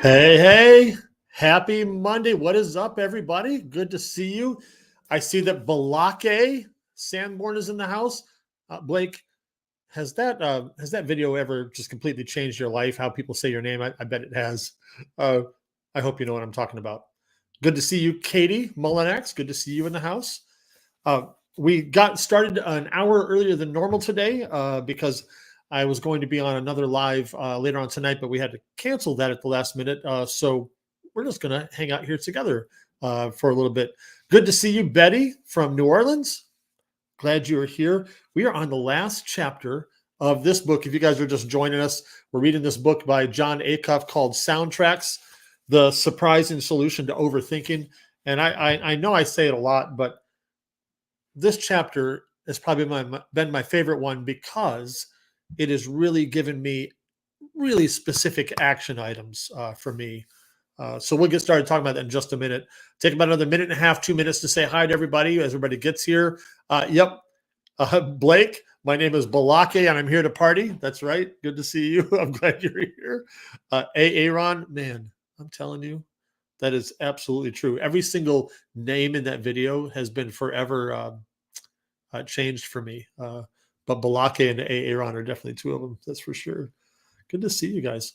Hey, hey, happy Monday. What is up, everybody? Good to see you. I see that Balake Sanborn is in the house. Blake, has that video ever just completely changed your life? How people say your name? I bet it has. Uh, I hope you know what I'm talking about. Good to see you, Katie Mullinax. Good to see you in the house. Uh, we got started an hour earlier than normal today because I was going to be on another live later on tonight, but we had to cancel that at the last minute. So we're just going to hang out here together for a little bit. Good to see you, Betty from New Orleans. Glad you are here. We are on the last chapter of this book. If you guys are just joining us, we're reading this book by John Acuff called Soundtracks, The Surprising Solution to Overthinking. And I know I say it a lot, but this chapter has probably been my favorite one because it has really given me really specific action items for me. So we'll get started talking about that in just a minute. Take about another minute and a half, 2 minutes to say hi to everybody as everybody gets here. Yep. Blake, my name is Balake and I'm here to party. That's right. Good to see you. I'm glad you're here. Aaron, man, I'm telling you, that is absolutely true. Every single name in that video has been forever changed for me. But Balake and Aaron are definitely two of them. That's for sure. Good to see you guys.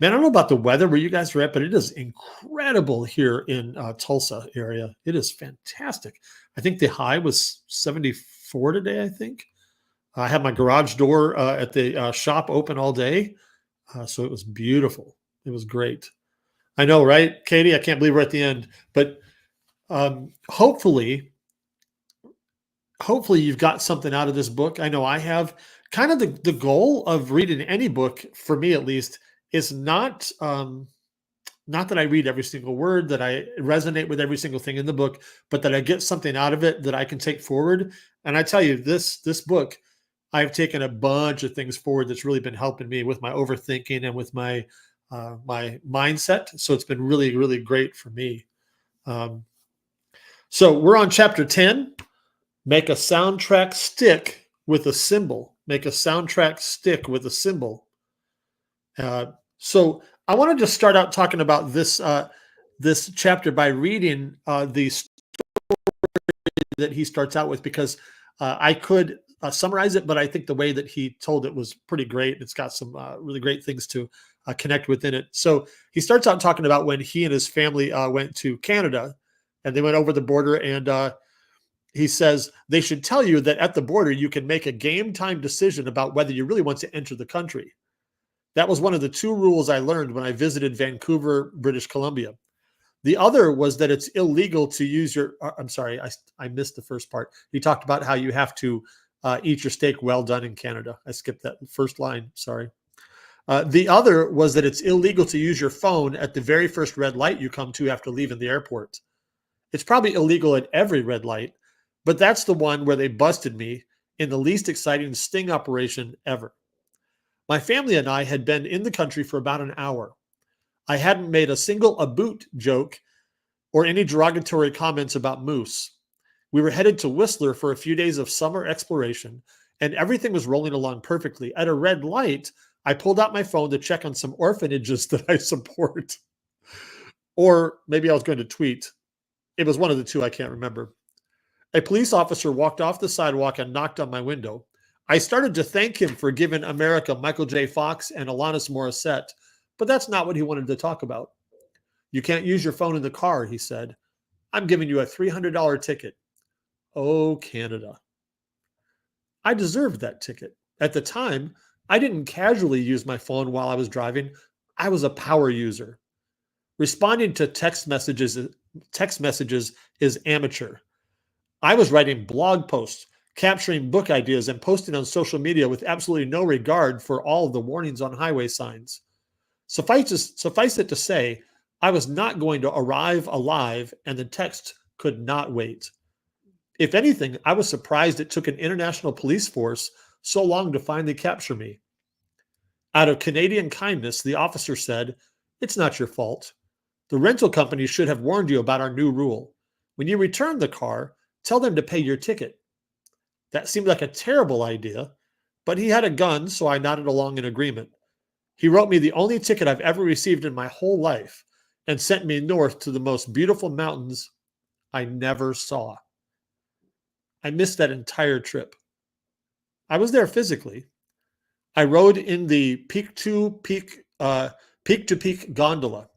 Man, I don't know about the weather where you guys are at, but it is incredible here in Tulsa area. It is fantastic. I think the high was 74 today, I think. I had my garage door at the shop open all day. So it was beautiful. It was great. I know, right, Katie? I can't believe we're at the end. But hopefully you've got something out of this book. I know I have. Kind of the goal of reading any book, for me at least, is not that I read every single word, that I resonate with every single thing in the book, but that I get something out of it that I can take forward. And I tell you, this book, I've taken a bunch of things forward that's really been helping me with my overthinking and with my my mindset. So it's been really, really great for me. So we're on chapter 10. Make a soundtrack stick with a symbol. Make a soundtrack stick with a symbol. So I want to just start out talking about this chapter by reading the story that he starts out with, because I could summarize it, but I think the way that he told it was pretty great. It's got some really great things to connect within it. So he starts out talking about when he and his family went to Canada, and they went over the border, and he says, they should tell you that at the border, you can make a game time decision about whether you really want to enter the country. That was one of the two rules I learned when I visited Vancouver, British Columbia. The other was that it's illegal to use your, I'm sorry, I missed the first part. He talked about how you have to eat your steak well done in Canada. I skipped that first line, sorry. The other was that it's illegal to use your phone at the very first red light you come to after leaving the airport. It's probably illegal at every red light, but that's the one where they busted me in the least exciting sting operation ever. My family and I had been in the country for about an hour. I hadn't made a single aboot joke or any derogatory comments about moose. We were headed to Whistler for a few days of summer exploration, and everything was rolling along perfectly. At a red light, I pulled out my phone to check on some orphanages that I support. Or maybe I was going to tweet. It was one of the two, I can't remember. A police officer walked off the sidewalk and knocked on my window. I started to thank him for giving America Michael J. Fox and Alanis Morissette, but that's not what he wanted to talk about. You can't use your phone in the car, he said. I'm giving you a $300 ticket. Oh, Canada. I deserved that ticket. At the time, I didn't casually use my phone while I was driving. I was a power user. Responding to text messages is amateur. I was writing blog posts, capturing book ideas, and posting on social media with absolutely no regard for all of the warnings on highway signs. Suffice it to say, I was not going to arrive alive, and the text could not wait. If anything, I was surprised it took an international police force so long to finally capture me. Out of Canadian kindness, the officer said, "It's not your fault. The rental company should have warned you about our new rule. When you return the car, tell them to pay your ticket." That seemed like a terrible idea, but he had a gun, so I nodded along in agreement. He wrote me the only ticket I've ever received in my whole life and sent me north to the most beautiful mountains I never saw. I missed that entire trip. I was there physically. I rode in the peak to peak gondola.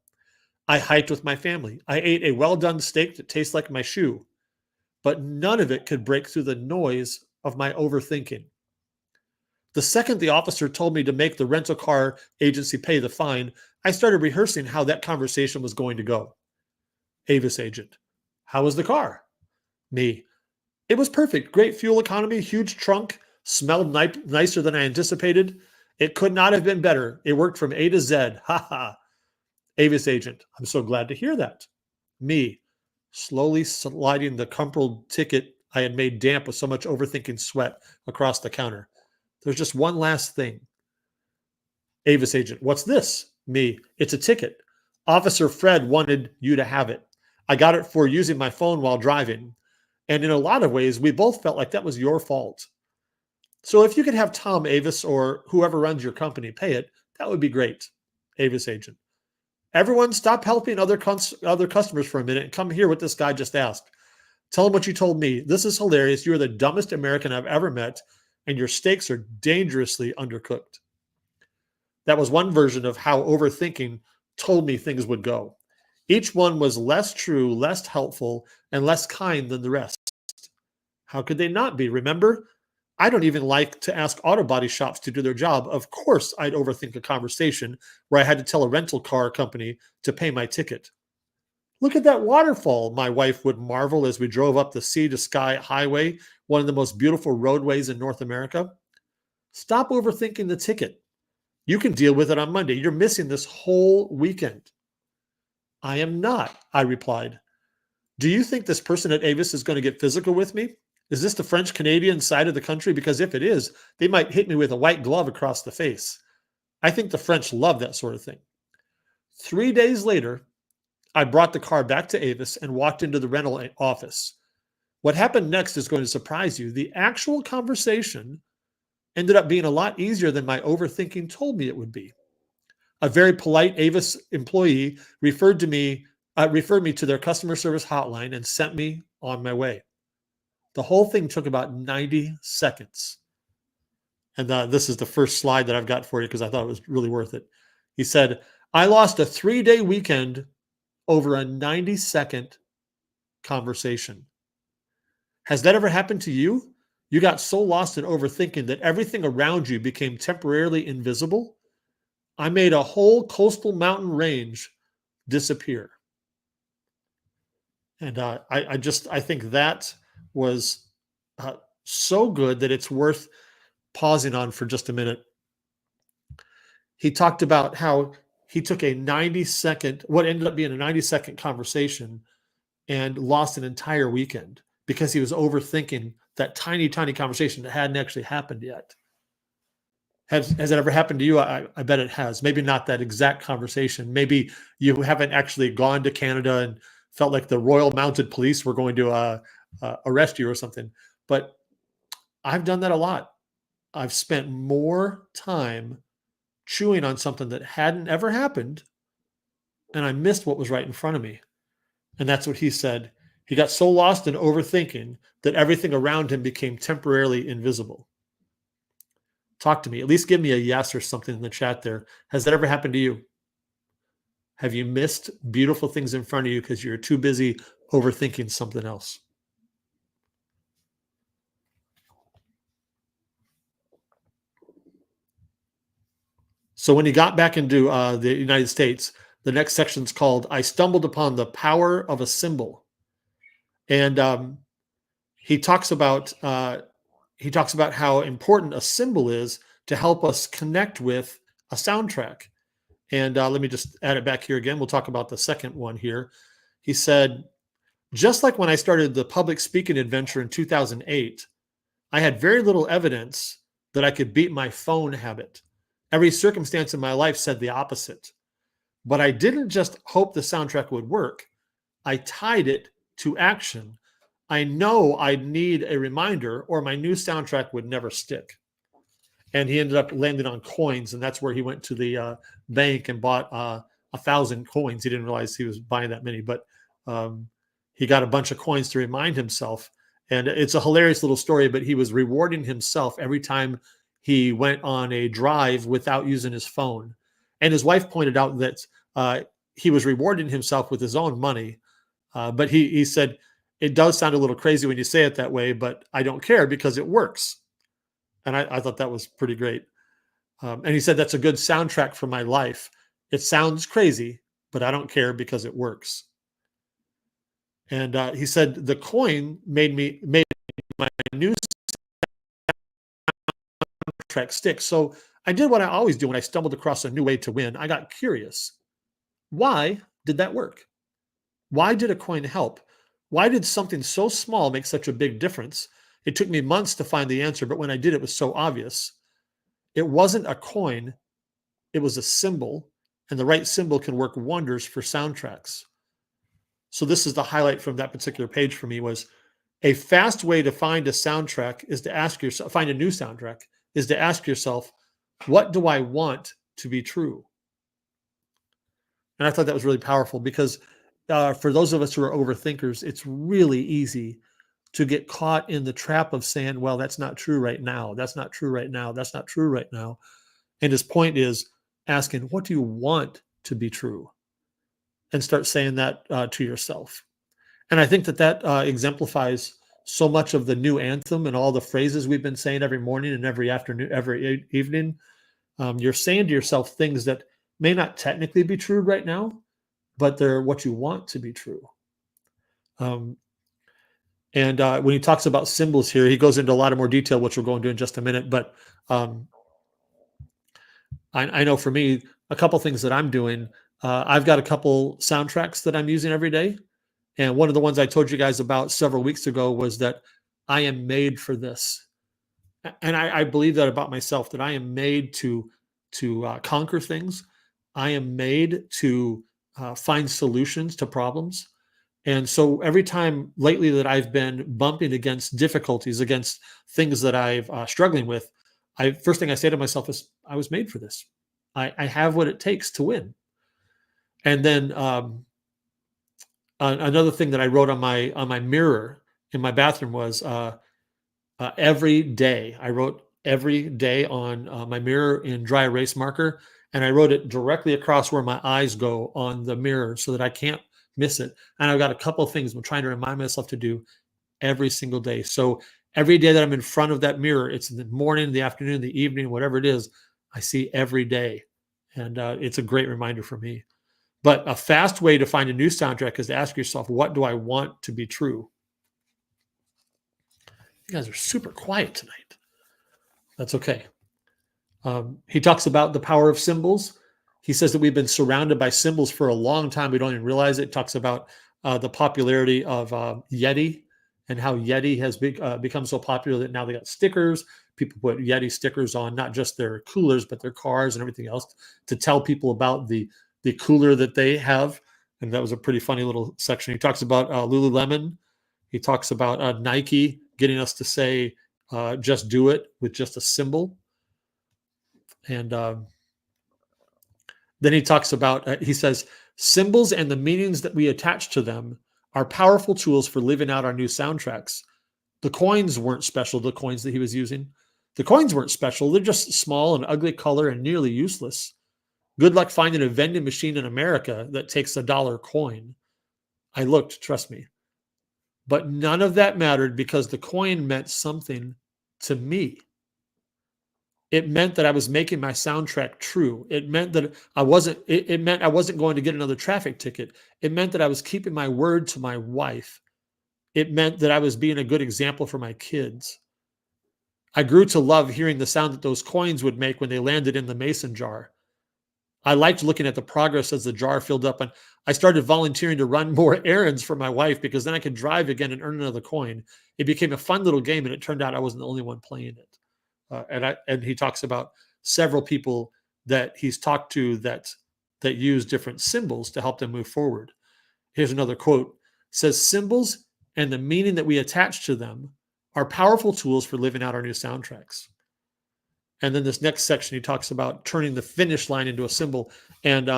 I hiked with my family. I ate a well done steak that tastes like my shoe, but none of it could break through the noise of my overthinking. The second the officer told me to make the rental car agency pay the fine, I started rehearsing how that conversation was going to go. Avis agent: how was the car? Me: it was perfect. Great fuel economy, huge trunk, smelled nicer than I anticipated. It could not have been better. It worked from A to Z. Ha ha. Avis agent: I'm so glad to hear that. Me: slowly sliding the crumpled ticket I had made damp with so much overthinking sweat across the counter. There's just one last thing. Avis agent: what's this? Me: it's a ticket. Officer Fred wanted you to have it. I got it for using my phone while driving. And in a lot of ways, we both felt like that was your fault. So if you could have Tom Avis or whoever runs your company pay it, that would be great. Avis agent: everyone stop helping other customers for a minute and come hear what this guy just asked. Tell him what you told me. This is hilarious. You're the dumbest American I've ever met, and your steaks are dangerously undercooked. That was one version of how overthinking told me things would go. Each one was less true, less helpful, and less kind than the rest. How could they not be? Remember, I don't even like to ask auto body shops to do their job. Of course, I'd overthink a conversation where I had to tell a rental car company to pay my ticket. Look at that waterfall, my wife would marvel as we drove up the sea to sky highway, one of the most beautiful roadways in North America. Stop overthinking the ticket. You can deal with it on Monday. You're missing this whole weekend. I am not, I replied. Do you think this person at Avis is going to get physical with me? Is this the French Canadian side of the country? Because if it is, they might hit me with a white glove across the face. I think the French love that sort of thing. 3 days later, I brought the car back to Avis and walked into the rental office. What happened next is going to surprise you. The actual conversation ended up being a lot easier than my overthinking told me it would be. A very polite Avis employee referred me to their customer service hotline and sent me on my way. The whole thing took about 90 seconds. And this is the first slide that I've got for you because I thought it was really worth it. He said, I lost a 3-day weekend over a 90-second conversation. Has that ever happened to you? You got so lost in overthinking that everything around you became temporarily invisible? I made a whole coastal mountain range disappear. And I think that was so good that it's worth pausing on for just a minute. He talked about how he took what ended up being a 90-second conversation and lost an entire weekend because he was overthinking that tiny, tiny conversation that hadn't actually happened yet. Has it ever happened to you? I bet it has. Maybe not that exact conversation. Maybe you haven't actually gone to Canada and felt like the Royal Mounted Police were going to arrest you or something. But I've done that a lot. I've spent more time chewing on something that hadn't ever happened, and I missed what was right in front of me. And that's what he said. He got so lost in overthinking that everything around him became temporarily invisible. Talk to me. At least give me a yes or something in the chat there. Has that ever happened to you? Have you missed beautiful things in front of you because you're too busy overthinking something else? So when he got back into the United States, the next section is called I Stumbled Upon the Power of a Symbol. And he talks about how important a symbol is to help us connect with a soundtrack. And let me just add it back here again. We'll talk about the second one here. He said, just like when I started the public speaking adventure in 2008, I had very little evidence that I could beat my phone habit. Every circumstance in my life said the opposite. But I didn't just hope the soundtrack would work. I tied it to action. I know I'd need a reminder or my new soundtrack would never stick. and he ended up landing on coins, and that's where he went to the bank and bought 1,000 coins. He didn't realize he was buying that many, but um, he got a bunch of coins to remind himself. And it's a hilarious little story, but he was rewarding himself every time he went on a drive without using his phone. And his wife pointed out that he was rewarding himself with his own money. But he said, it does sound a little crazy when you say it that way, but I don't care because it works. And I thought that was pretty great. And he said, that's a good soundtrack for my life. It sounds crazy, but I don't care because it works. And he said, the coin made my new soundtrack stick. So I did what I always do when I stumbled across a new way to win. I got curious. Why did that work? Why did a coin help? Why did something so small make such a big difference? It took me months to find the answer, but when I did, it was so obvious. It wasn't a coin, it was a symbol, and the right symbol can work wonders for soundtracks. So this is the highlight from that particular page for me was a fast way to find a soundtrack is to ask yourself, find a new soundtrack, is to ask yourself, what do I want to be true? And I thought that was really powerful because for those of us who are overthinkers, it's really easy to get caught in the trap of saying, well, that's not true right now. That's not true right now. That's not true right now. And his point is asking, what do you want to be true? And start saying that to yourself. And I think that exemplifies so much of the new anthem and all the phrases we've been saying every morning and every afternoon, every evening. You're saying to yourself things that may not technically be true right now, but they're what you want to be true. And when he talks about symbols here, he goes into a lot of more detail, which we'll go into in just a minute. But I know for me, a couple things that I'm doing, I've got a couple soundtracks that I'm using every day. And one of the ones I told you guys about several weeks ago was that I am made for this. And I believe that about myself, that I am made to conquer things. I am made to find solutions to problems. And so every time lately that I've been bumping against difficulties, against things that I've struggling with, first thing I say to myself is, I was made for this. I have what it takes to win. And then another thing that I wrote on my mirror in my bathroom was every day. I wrote every day on my mirror in dry erase marker, and I wrote it directly across where my eyes go on the mirror so that I can't miss it. And I've got a couple of things I'm trying to remind myself to do every single day. So every day that I'm in front of that mirror, it's in the morning, the afternoon, the evening, whatever it is, I see every day. And it's a great reminder for me. But a fast way to find a new soundtrack is to ask yourself, what do I want to be true? You guys are super quiet tonight. That's okay. He talks about the power of symbols. He says that we've been surrounded by symbols for a long time. We don't even realize it. Talks about the popularity of Yeti and how Yeti has become so popular that now they got stickers. People put Yeti stickers on not just their coolers, but their cars and everything else to tell people about the cooler that they have. And that was a pretty funny little section. He talks about Lululemon. He talks about Nike getting us to say, just do it with just a symbol. And then he talks about, he says, symbols and the meanings that we attach to them are powerful tools for living out our new soundtracks. The coins weren't special, the coins that he was using. The coins weren't special. They're just small and ugly color and nearly useless. Good luck finding a vending machine in America that takes $1 coin. I looked, trust me. But none of that mattered because the coin meant something to me. It meant that I was making my soundtrack true. It meant that it meant I wasn't going to get another traffic ticket. It meant that I was keeping my word to my wife. It meant that I was being a good example for my kids. I grew to love hearing the sound that those coins would make when they landed in the mason jar. I liked looking at the progress as the jar filled up, and I started volunteering to run more errands for my wife because then I could drive again and earn another coin. It became a fun little game, and it turned out I wasn't the only one playing it. And he talks about several people that he's talked to that use different symbols to help them move forward. Here's another quote. It says, symbols and the meaning that we attach to them are powerful tools for living out our new soundtracks. And then this next section, he talks about turning the finish line into a symbol. And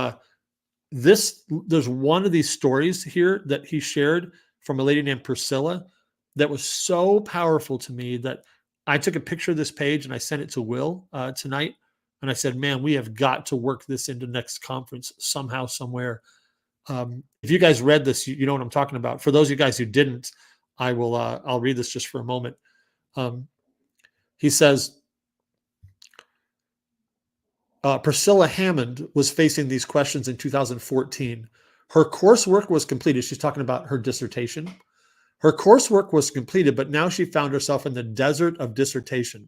there's one of these stories here that he shared from a lady named Priscilla that was so powerful to me that I took a picture of this page and I sent it to Will tonight. And I said, man, we have got to work this into next conference somehow, somewhere. If you guys read this, you know what I'm talking about. For those of you guys who didn't, I'll read this just for a moment. He says, Priscilla Hammond was facing these questions in 2014. Her coursework was completed. She's talking about her dissertation. Her coursework was completed, but now she found herself in the desert of dissertation.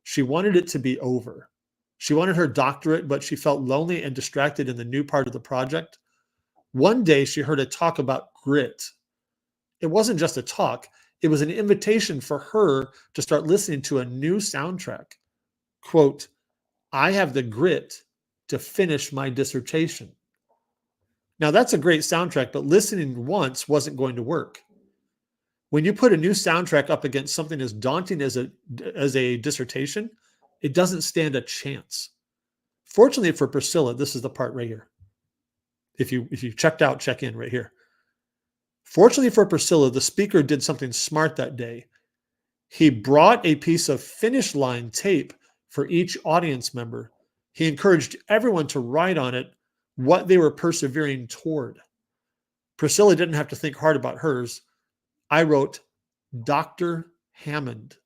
She wanted it to be over. She wanted her doctorate, but she felt lonely and distracted in the new part of the project. One day she heard a talk about grit. It wasn't just a talk. It was an invitation for her to start listening to a new soundtrack. Quote, I have the grit to finish my dissertation. Now that's a great soundtrack, but listening once wasn't going to work. When you put a new soundtrack up against something as daunting as a dissertation, it doesn't stand a chance. Fortunately for Priscilla, this is the part right here. If you checked out, check in right here. Fortunately for Priscilla, the speaker did something smart that day. He brought a piece of finish line tape for each audience member. He encouraged everyone to write on it what they were persevering toward. Priscilla didn't have to think hard about hers. I wrote Dr. Hammond.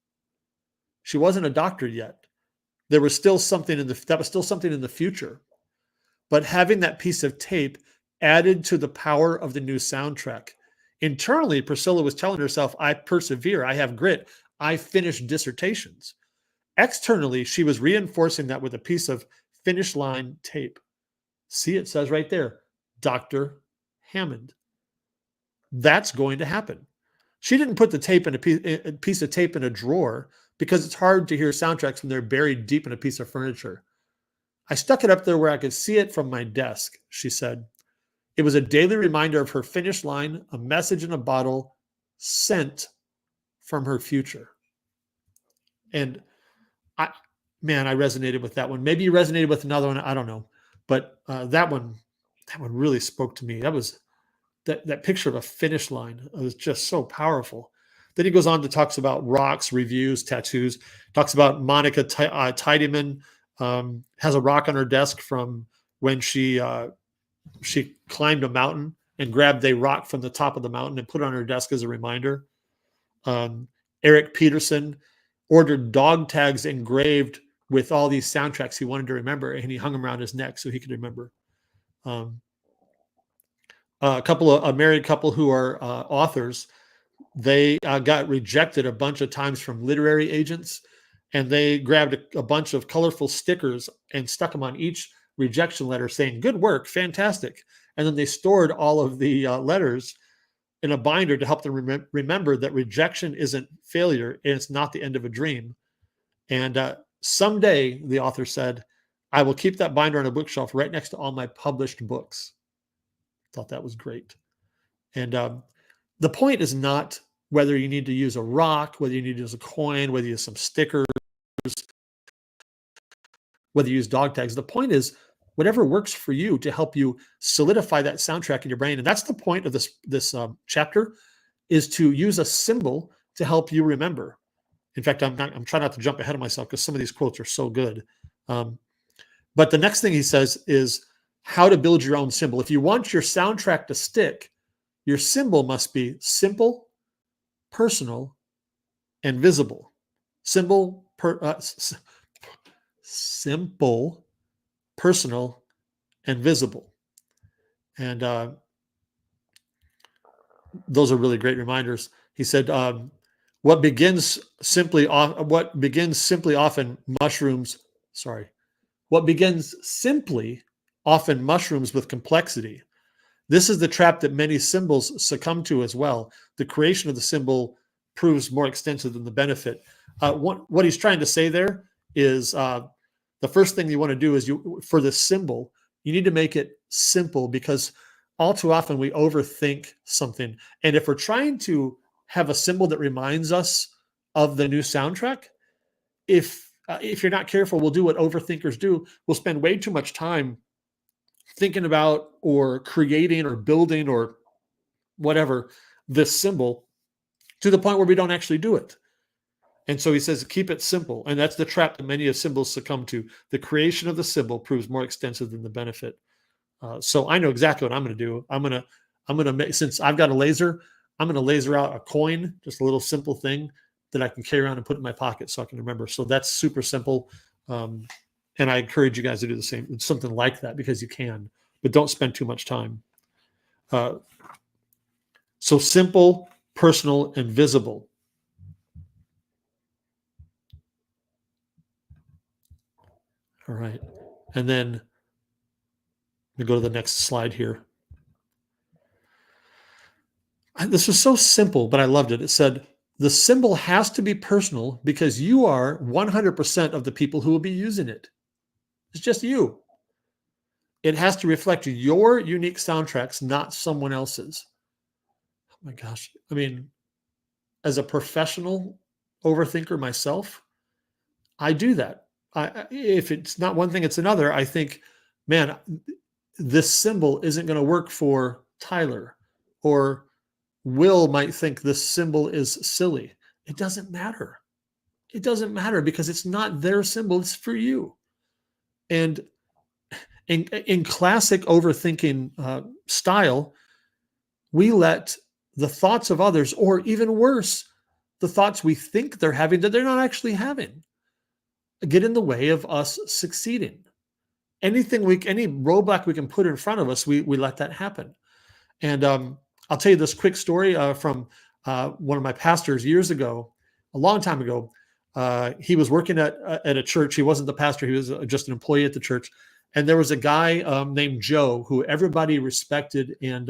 She wasn't a doctor yet. There was still something in the future. But having that piece of tape added to the power of the new soundtrack. Internally, Priscilla was telling herself, I persevere, I have grit, I finish dissertations. Externally, she was reinforcing that with a piece of finish line tape. See, it says right there, Dr. Hammond. That's going to happen. She didn't put the tape in a piece of tape in a drawer because it's hard to hear soundtracks when they're buried deep in a piece of furniture. I stuck it up there where I could see it from my desk, she said. It was a daily reminder of her finish line, a message in a bottle sent from her future. And I resonated with that one. Maybe you resonated with another one. I don't know. But that one really spoke to me. That was that picture of a finish line was just so powerful. Then he goes on to talks about rocks, reviews, tattoos. Talks about Monica Tiedemann has a rock on her desk from when she climbed a mountain and grabbed a rock from the top of the mountain and put it on her desk as a reminder. Eric Peterson ordered dog tags engraved with all these soundtracks he wanted to remember, and he hung them around his neck so he could remember. A married couple who are authors, they got rejected a bunch of times from literary agents, and they grabbed a bunch of colorful stickers and stuck them on each rejection letter saying, good work, fantastic. And then they stored all of the letters in a binder to help them remember that rejection isn't failure and it's not the end of a dream. And someday, the author said, I will keep that binder on a bookshelf right next to all my published books. Thought that was great. And the point is not whether you need to use a rock, whether you need to use a coin, whether you use some stickers, whether you use dog tags. The point is whatever works for you to help you solidify that soundtrack in your brain. And that's the point of this chapter, is to use a symbol to help you remember. In fact, I'm trying not to jump ahead of myself because some of these quotes are so good. But the next thing he says is how to build your own symbol. If you want your soundtrack to stick, your symbol must be simple, personal, and visible. Simple, personal, and visible. And those are really great reminders. He said, what begins simply often mushrooms with complexity. This is the trap that many symbols succumb to as well. The creation of the symbol proves more extensive than the benefit. What he's trying to say there is the first thing you want to do is for the symbol, you need to make it simple, because all too often we overthink something. And if we're trying to have a symbol that reminds us of the new soundtrack, if if you're not careful, we'll do what overthinkers do. We'll spend way too much time thinking about or creating or building or whatever this symbol to the point where we don't actually do it. And so he says, keep it simple. And that's the trap that many of symbols succumb to. The creation of the symbol proves more extensive than the benefit. So I know exactly what I'm going to do. I'm going to make, since I've got a laser, I'm going to laser out a coin, just a little simple thing that I can carry around and put in my pocket so I can remember. So that's super simple. And I encourage you guys to do the same. It's something like that because you can, but don't spend too much time. So simple, personal, and visible. All right. And then we go to the next slide here. This was so simple, but I loved it. It said, the symbol has to be personal because you are 100% of the people who will be using it. It's just you. It has to reflect your unique soundtracks, not someone else's. Oh my gosh. I mean, as a professional overthinker myself, I do that. If it's not one thing, it's another. I think, man, this symbol isn't going to work for Tyler, or Will might think this symbol is silly. It doesn't matter. It doesn't matter because it's not their symbol. It's for you. And in classic overthinking style, we let the thoughts of others, or even worse, the thoughts we think they're having that they're not actually having, get in the way of us succeeding. Any roadblock we can put in front of us, we let that happen. And I'll tell you this quick story from one of my pastors years ago, a long time ago. He was working at a church. He wasn't the pastor. He was just an employee at the church. And there was a guy named Joe who everybody respected and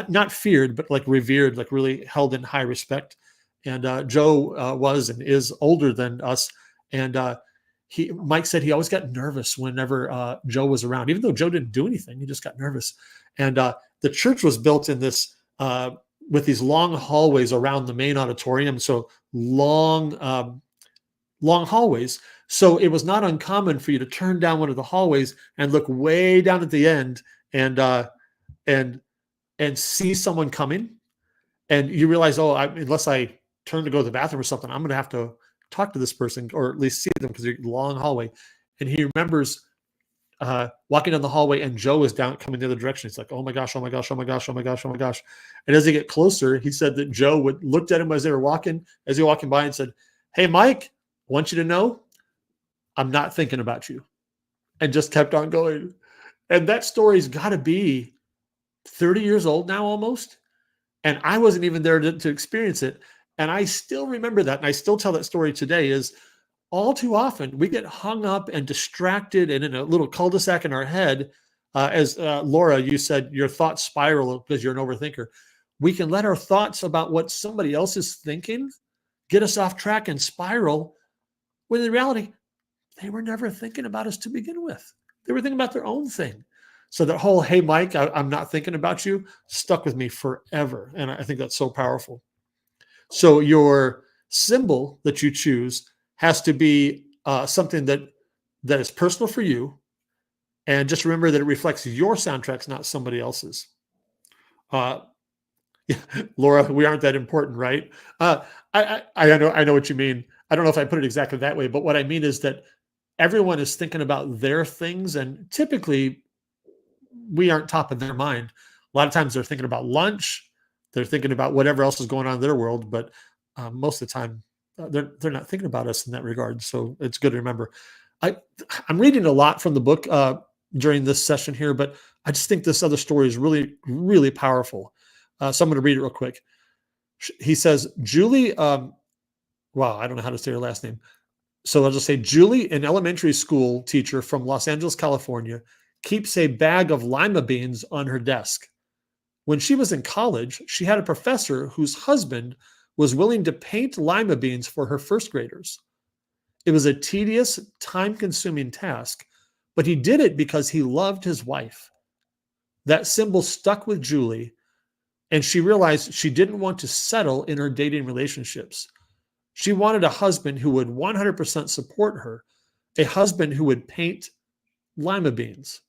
not feared, but like revered, like really held in high respect. And Joe was and is older than us. And Mike said he always got nervous whenever Joe was around, even though Joe didn't do anything. He just got nervous. And the church was built in this with these long hallways around the main auditorium. So long hallways. So it was not uncommon for you to turn down one of the hallways and look way down at the end and see someone coming. And you realize, unless I turn to go to the bathroom or something, I'm going to have to talk to this person or at least see them because they're long hallway. And he remembers walking down the hallway and Joe is coming the other direction. It's like, oh my gosh, oh my gosh, oh my gosh, oh my gosh, oh my gosh. And as they get closer, he said that Joe looked at him as they were walking by and said, hey, Mike, I want you to know I'm not thinking about you. And just kept on going. And that story's got to be 30 years old now almost. And I wasn't even there to experience it. And I still remember that. And I still tell that story today. Is all too often we get hung up and distracted and in a little cul-de-sac in our head. As Laura, you said, your thoughts spiral because you're an overthinker. We can let our thoughts about what somebody else is thinking get us off track and spiral, when in reality, they were never thinking about us to begin with. They were thinking about their own thing. So that whole, hey, Mike, I'm not thinking about you, stuck with me forever. And I think that's so powerful. So your symbol that you choose has to be something that is personal for you. And just remember that it reflects your soundtracks, not somebody else's. Laura, we aren't that important, right? I know what you mean. I don't know if I put it exactly that way, but what I mean is that everyone is thinking about their things, and typically we aren't top of their mind. A lot of times they're thinking about lunch, they're thinking about whatever else is going on in their world, but most of the time they're not thinking about us in that regard. So it's good to remember. I'm reading a lot from the book during this session here, but I just think this other story is really, really powerful. So I'm going to read it real quick. He says, Julie, wow, I don't know how to say her last name. So I'll just say Julie, an elementary school teacher from Los Angeles, California, keeps a bag of lima beans on her desk. When she was in college, she had a professor whose husband was willing to paint lima beans for her first graders. It was a tedious, time-consuming task, but he did it because he loved his wife. That symbol stuck with Julie, and she realized she didn't want to settle in her dating relationships. She wanted a husband who would 100% support her, a husband who would paint lima beans.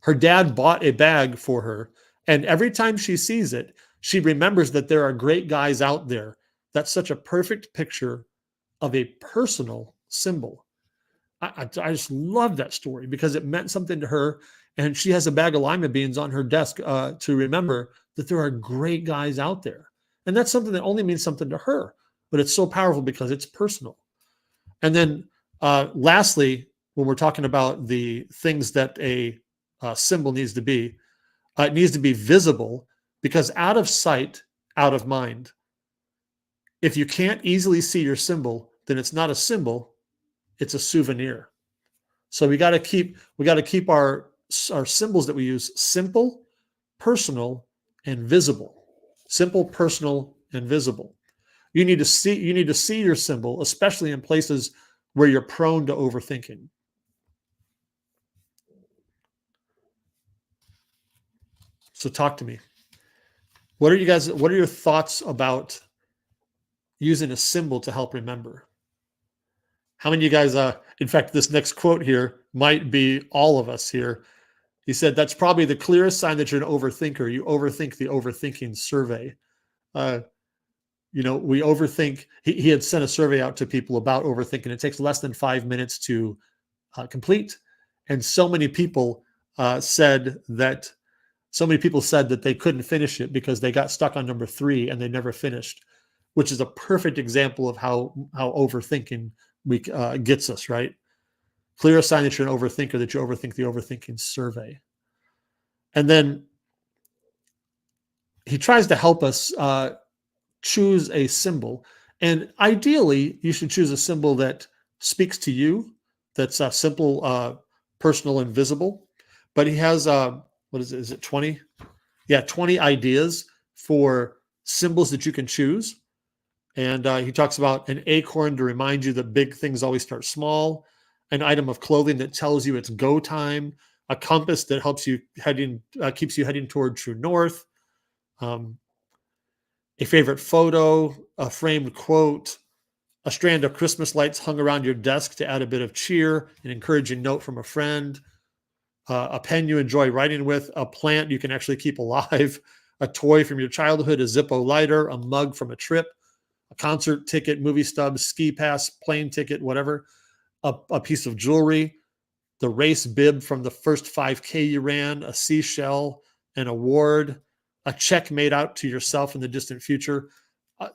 Her dad bought a bag for her, and every time she sees it, she remembers that there are great guys out there. That's such a perfect picture of a personal symbol. I just love that story because it meant something to her. And she has a bag of lima beans on her desk to remember that there are great guys out there. And that's something that only means something to her, but it's so powerful because it's personal. And then lastly, when we're talking about the things that a symbol needs to be, it needs to be visible because out of sight, out of mind. If you can't easily see your symbol, then it's not a symbol, it's a souvenir. So we got to keep our symbols that we use simple, personal, and visible. Simple, personal, and visible. You need to see your symbol, especially in places where you're prone to overthinking. So talk to me. What are your thoughts about using a symbol to help remember? How many of you guys in fact this next quote here might be all of us here. He said that's probably the clearest sign that you're an overthinker. You overthink the overthinking survey. Uh, we overthink. He had sent a survey out to people about overthinking. It takes less than 5 minutes to complete, and said that so many people said that they couldn't finish it because they got stuck on number 3 and they never finished, which is a perfect example of how overthinking gets us, right? Clear sign that you're an overthinker, that you overthink the overthinking survey. And then he tries to help us choose a symbol. And ideally, you should choose a symbol that speaks to you, that's simple, personal, and visible. But he has, what is it? Is it 20? Yeah, 20 ideas for symbols that you can choose. And he talks about an acorn to remind you that big things always start small, an item of clothing that tells you it's go time, a compass that helps you keeps you heading toward true north, um, a favorite photo, a framed quote, a strand of Christmas lights hung around your desk to add a bit of cheer, an encouraging note from a friend, a pen you enjoy writing with, a plant you can actually keep alive, a toy from your childhood, a Zippo lighter, a mug from a trip, a concert ticket, movie stubs, ski pass, plane ticket, whatever, a piece of jewelry, the race bib from the first 5K you ran, a seashell, an award, a check made out to yourself in the distant future.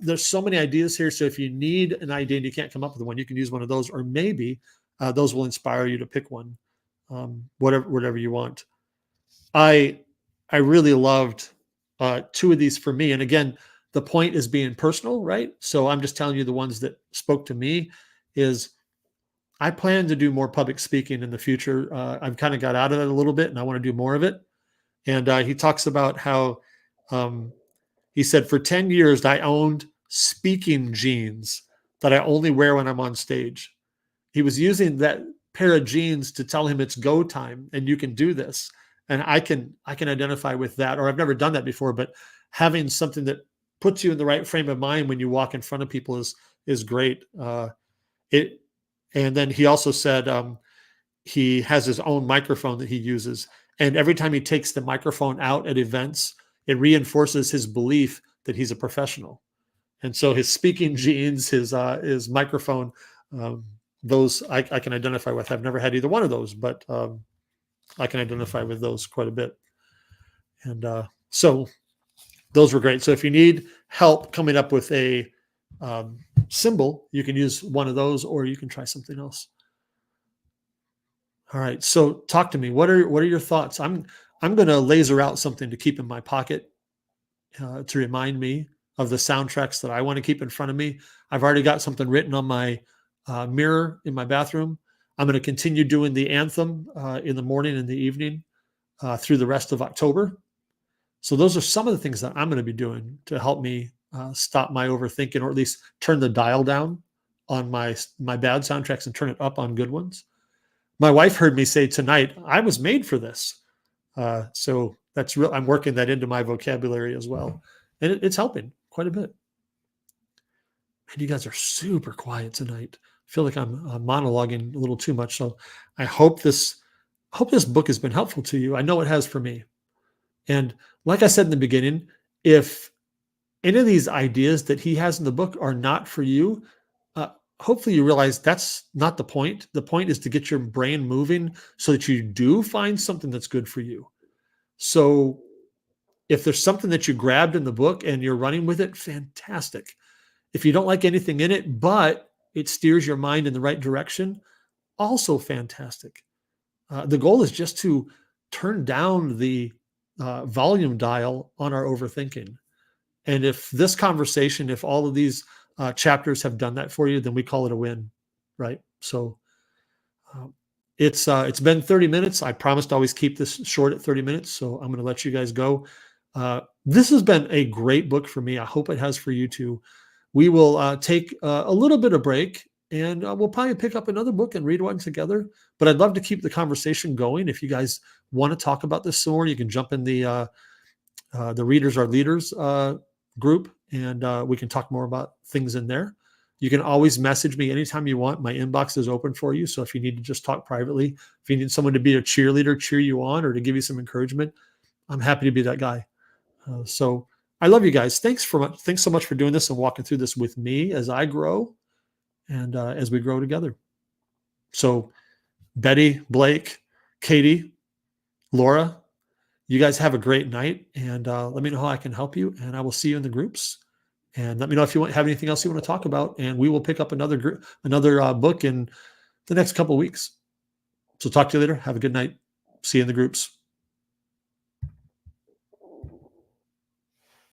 There's so many ideas here. So if you need an idea and you can't come up with one, you can use one of those, or maybe those will inspire you to pick one, whatever you want. I really loved 2 of these for me. And again, the point is being personal, right? So I'm just telling you the ones that spoke to me is I plan to do more public speaking in the future. I've kind of got out of it a little bit and I want to do more of it. And he talks about how he said, for 10 years, I owned speaking jeans that I only wear when I'm on stage. He was using that pair of jeans to tell him it's go time and you can do this. And I can identify with that, or I've never done that before, but having something that puts you in the right frame of mind when you walk in front of people is great. And then he also said he has his own microphone that he uses. And every time he takes the microphone out at events, it reinforces his belief that he's a professional. And so his speaking jeans, his microphone, those I can identify with. I've never had either one of those, but I can identify with those quite a bit. And so those were great. So if you need help coming up with a symbol, you can use one of those, or you can try something else. All right. So talk to me. What are your thoughts? I'm going to laser out something to keep in my pocket to remind me of the soundtracks that I want to keep in front of me. I've already got something written on my mirror in my bathroom. I'm going to continue doing the anthem in the morning and the evening through the rest of October. So those are some of the things that I'm going to be doing to help me stop my overthinking, or at least turn the dial down on my bad soundtracks and turn it up on good ones. My wife heard me say tonight, I was made for this. So that's real. I'm working that into my vocabulary as well. And it's helping quite a bit. And you guys are super quiet tonight. I feel like I'm monologuing a little too much. So I hope this book has been helpful to you. I know it has for me. And like I said in the beginning, if any of these ideas that he has in the book are not for you, uh, hopefully you realize that's not the point. The point is to get your brain moving so that you do find something that's good for you. So if there's something that you grabbed in the book and you're running with it, fantastic. If you don't like anything in it, but it steers your mind in the right direction, also fantastic. The goal is just to turn down the volume dial on our overthinking. And if this conversation, if all of these chapters have done that for you, then we call it a win, right? So um, it's been 30 minutes. I promised to always keep this short at 30 minutes, so I'm going to let you guys go. This has been a great book for me. I hope it has for you too. We will take a little bit of break, and we'll probably pick up another book and read one together. But I'd love to keep the conversation going. If you guys want to talk about this some more, you can jump in the Readers Are Leaders group, and we can talk more about things in there. You can always message me anytime you want. My inbox is open for you. So if you need to just talk privately, if you need someone to be a cheerleader, cheer you on, or to give you some encouragement, I'm happy to be that guy. So I love you guys. Thanks so much for doing this and walking through this with me as I grow and as we grow together. So Betty, Blake, Katie, Laura, you guys have a great night, and let me know how I can help you, and I will see you in the groups. And let me know if you have anything else you want to talk about, and we will pick up another book in the next couple of weeks. So talk to you later. Have a good night. See you in the groups.